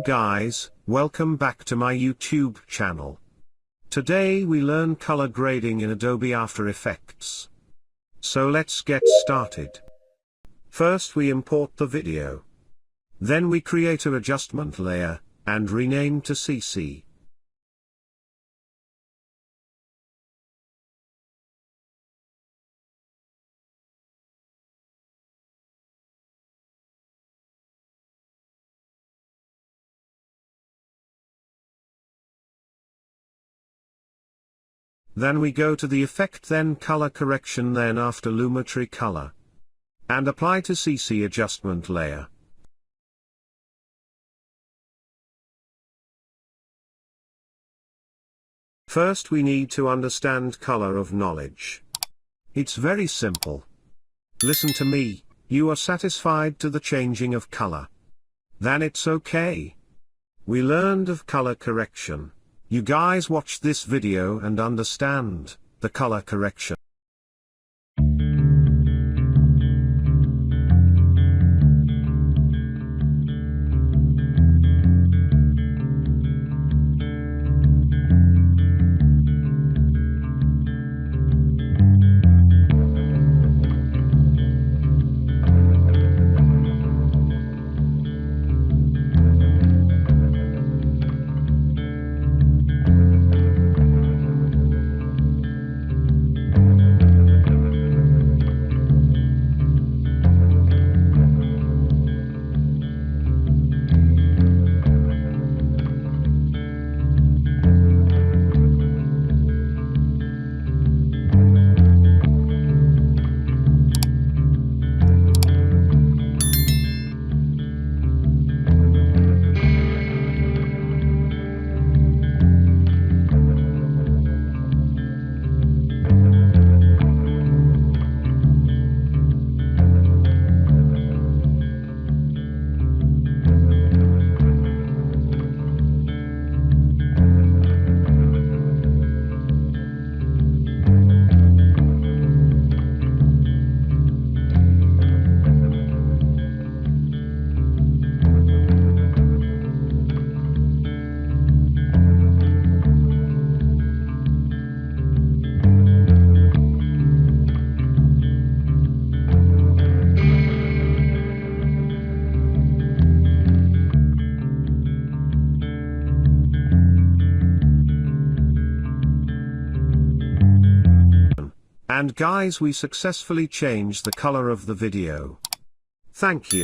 guys, welcome back to my YouTube channel. Today we learn color grading in Adobe After Effects. So let's get started. First we import the video. Then we create an adjustment layer, and rename to CC. Then we go to the effect, then color correction, then after lumetri color. And apply to CC adjustment layer. First we need to understand color of knowledge. It's very simple. Listen to me, you are satisfied to the changing of color. Then it's okay. We learned of color correction. You guys watch this video and understand the color correction. And guys, we successfully changed the color of the video. Thank you.